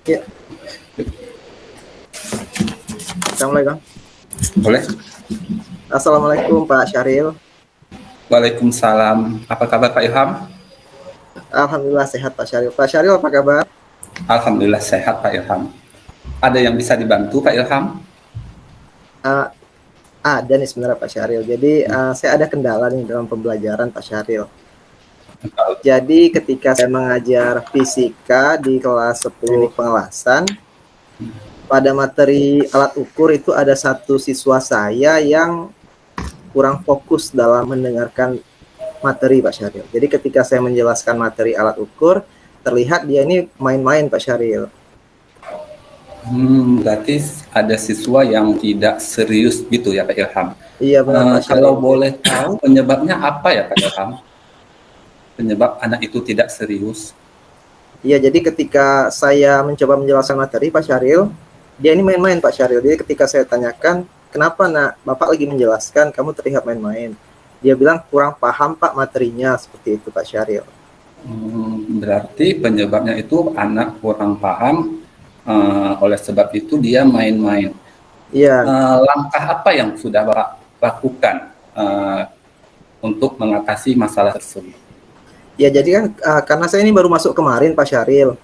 Ya, Assalamualaikum. Boleh? Assalamualaikum Pak Syahril. Waalaikumsalam. Apa kabar Pak Ilham? Alhamdulillah sehat Pak Syahril. Pak Syahril apa kabar? Alhamdulillah sehat Pak Ilham. Ada yang bisa dibantu Pak Ilham? Uh, ada nih sebenarnya Pak Syahril. Jadi saya ada kendala nih dalam pembelajaran Pak Syahril. Jadi ketika saya mengajar fisika di kelas 10 pengelasan, pada materi alat ukur itu ada satu siswa saya yang kurang fokus dalam mendengarkan materi Pak Syahril. Jadi ketika saya menjelaskan materi alat ukur, terlihat dia ini main-main Pak Syahril. Berarti ada siswa yang tidak serius gitu ya Pak Ilham? Iya benar Pak Syahril. Kalau boleh tahu penyebabnya apa ya Pak Ilham? Penyebab anak itu tidak serius? Iya, jadi ketika saya mencoba menjelaskan materi Pak Syahril, dia ini main-main Pak Syahril. Jadi ketika saya tanyakan, kenapa nak Bapak lagi menjelaskan, kamu terlihat main-main. Dia bilang kurang paham Pak materinya, seperti itu Pak Syahril. Berarti penyebabnya itu anak kurang paham, oleh sebab itu dia main-main. Iya. Langkah apa yang sudah Bapak lakukan untuk mengatasi masalah tersebut? Ya jadi kan karena saya ini baru masuk kemarin Pak Syahril.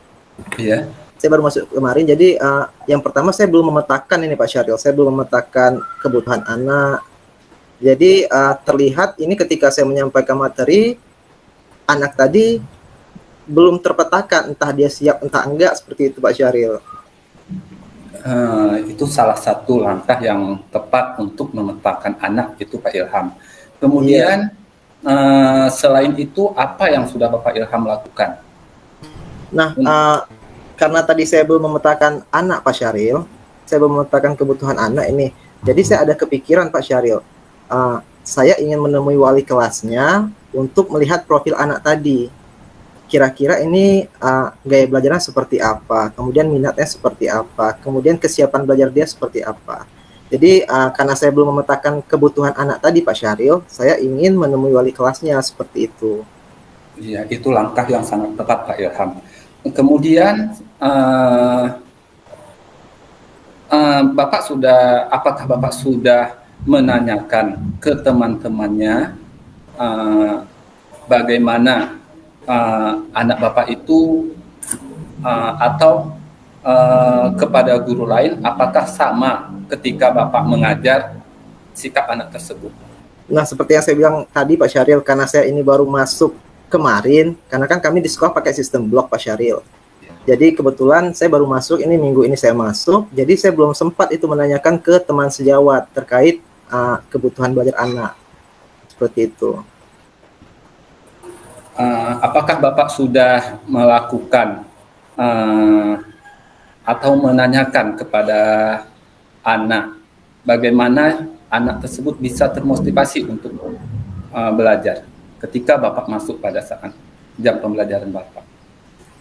Iya. Saya baru masuk kemarin, jadi yang pertama saya belum memetakan ini Pak Syahril. Saya belum memetakan kebutuhan anak. Jadi terlihat ini ketika saya menyampaikan materi, anak tadi belum terpetakan, entah dia siap entah enggak, seperti itu Pak Syahril. Itu salah satu langkah yang tepat untuk memetakan anak itu Pak Ilham. Kemudian selain itu apa yang sudah Bapak Ilham lakukan? Nah, karena tadi saya belum memetakan anak Pak Syahril, saya belum memetakan kebutuhan anak ini. Jadi saya ada kepikiran Pak Syahril, saya ingin menemui wali kelasnya untuk melihat profil anak tadi. Kira-kira ini gaya belajarnya seperti apa, kemudian minatnya seperti apa, kemudian kesiapan belajar dia seperti apa. Jadi karena saya belum memetakan kebutuhan anak tadi Pak Syahril, saya ingin menemui wali kelasnya seperti itu. Iya, itu langkah yang sangat tepat Pak Ilham. Kemudian apakah Bapak sudah menanyakan ke teman-temannya bagaimana anak Bapak itu atau kepada guru lain, apakah sama ketika Bapak mengajar sikap anak tersebut? Nah, seperti yang saya bilang tadi Pak Syahril, karena saya ini baru masuk kemarin, karena kan kami di sekolah pakai sistem blok Pak Syahril. Jadi kebetulan saya baru masuk, ini minggu ini saya masuk, jadi saya belum sempat itu menanyakan ke teman sejawat terkait kebutuhan belajar anak. Seperti itu. Apakah Bapak sudah melakukan atau menanyakan kepada anak bagaimana anak tersebut bisa termotivasi untuk belajar ketika Bapak masuk pada saat jam pembelajaran Bapak?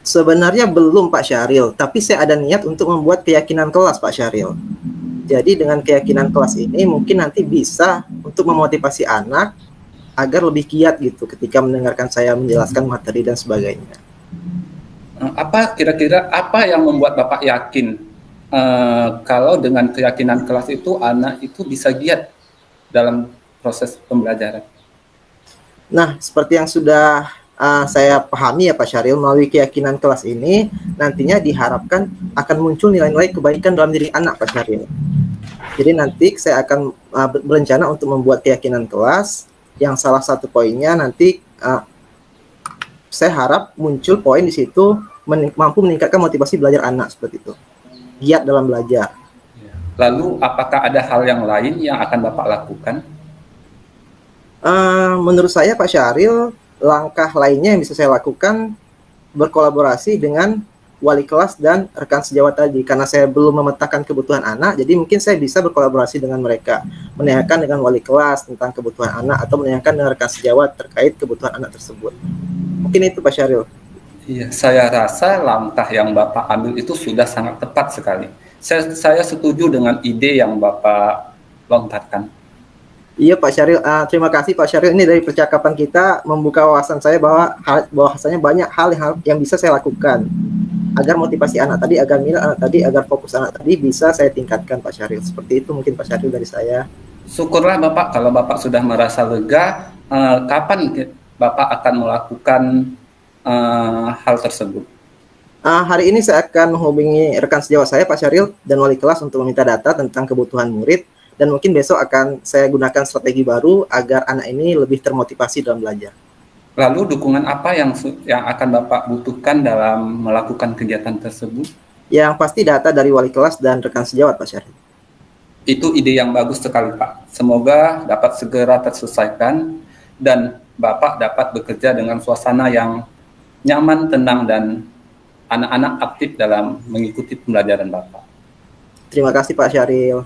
Sebenarnya belum Pak Syahril, tapi saya ada niat untuk membuat keyakinan kelas Pak Syahril. Jadi dengan keyakinan kelas ini mungkin nanti bisa untuk memotivasi anak agar lebih giat gitu ketika mendengarkan saya menjelaskan materi dan sebagainya. Apa kira-kira apa yang membuat Bapak yakin kalau dengan keyakinan kelas itu anak itu bisa giat dalam proses pembelajaran? Nah, seperti yang sudah saya pahami ya Pak Syahril, melalui keyakinan kelas ini nantinya diharapkan akan muncul nilai-nilai kebaikan dalam diri anak Pak Syahril. Jadi nanti saya akan berencana untuk membuat keyakinan kelas yang salah satu poinnya nanti saya harap muncul poin di situ mampu meningkatkan motivasi belajar anak, seperti itu. Giat dalam belajar. Lalu apakah ada hal yang lain yang akan Bapak lakukan? Menurut saya Pak Syahril, langkah lainnya yang bisa saya lakukan berkolaborasi dengan wali kelas dan rekan sejawat tadi, karena saya belum memetakan kebutuhan anak, jadi mungkin saya bisa berkolaborasi dengan mereka, menanyakan dengan wali kelas tentang kebutuhan anak atau menanyakan dengan rekan sejawat terkait kebutuhan anak tersebut. Mungkin itu Pak Syahril. Iya, saya rasa langkah yang Bapak ambil itu sudah sangat tepat sekali. Saya setuju dengan ide yang Bapak lontarkan. Iya Pak Syahril, terima kasih Pak Syahril. Ini dari percakapan kita membuka wawasan saya bahwa bahwasanya banyak hal yang bisa saya lakukan. agar motivasi anak tadi, agar minat anak tadi, agar fokus anak tadi bisa saya tingkatkan Pak Syahril. Seperti itu mungkin Pak Syahril dari saya. Syukurlah Bapak kalau Bapak sudah merasa lega, kapan Bapak akan melakukan hal tersebut? Hari ini saya akan menghubungi rekan sejawat saya Pak Syahril dan wali kelas untuk meminta data tentang kebutuhan murid, dan mungkin besok akan saya gunakan strategi baru agar anak ini lebih termotivasi dalam belajar. Lalu dukungan apa yang akan Bapak butuhkan dalam melakukan kegiatan tersebut? Yang pasti data dari wali kelas dan rekan sejawat Pak Syahril. Itu ide yang bagus sekali Pak. Semoga dapat segera terselesaikan dan Bapak dapat bekerja dengan suasana yang nyaman, tenang, dan anak-anak aktif dalam mengikuti pembelajaran Bapak. Terima kasih Pak Syahril.